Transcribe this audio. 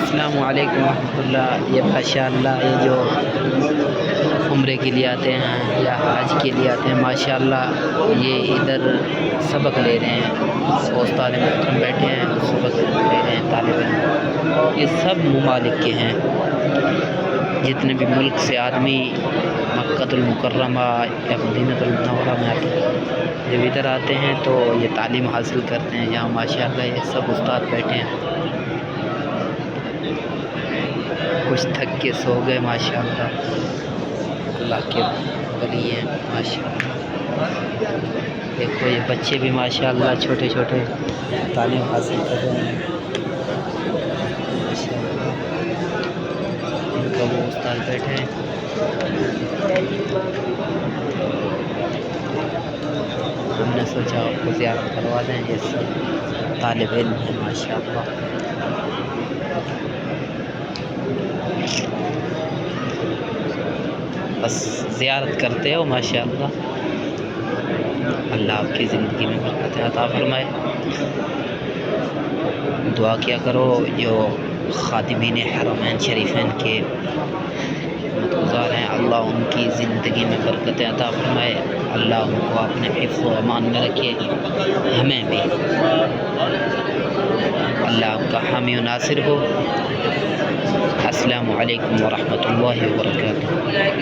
السلام علیکم ورحمۃ اللہ۔ یہ ماشاء اللہ یہ جو عمرے کے لیے آتے ہیں یا حج کے لیے آتے ہیں، ماشاء اللہ یہ ادھر سبق لے رہے ہیں، استاد محترم بیٹھے ہیں سبق لے رہے ہیں طالب علم۔ یہ سب ممالک کے ہیں، جتنے بھی ملک سے آدمی مکۃ المکرمہ یا مدینہ المنورہ میں آتے ہیں، جب ادھر آتے ہیں تو یہ تعلیم حاصل کرتے ہیں۔ یہاں ماشاء اللہ یہ سب استاد بیٹھے ہیں، کچھ تھک کے سو گئے ماشاء اللہ۔ اللہ کے ولی ہیں ماشاء اللہ۔ دیکھو یہ بچے بھی ماشاء اللہ چھوٹے چھوٹے تعلیم حاصل کر رہے ہیں ماشاء اللہ۔ ان کا وہ استاد بیٹھے ہیں۔ ہم نے سوچا آپ کو زیارت کروا دیں، یہ سب طالب علم ہیں ماشاء اللہ۔ بس زیارت کرتے ہو ماشاء اللہ۔ اللہ آپ کی زندگی میں برکت عطا فرمائے۔ دعا کیا کرو جو خادمین حرمین شریفین کے خدمتگزار ہیں، اللہ ان کی زندگی میں برکت عطا فرمائے، اللہ ان کو اپنے حفظ و امان میں رکھے، ہمیں بھی اللہ آپ کا حامی و ناصر ہو۔ السلام علیکم ورحمۃ اللہ وبرکاتہ۔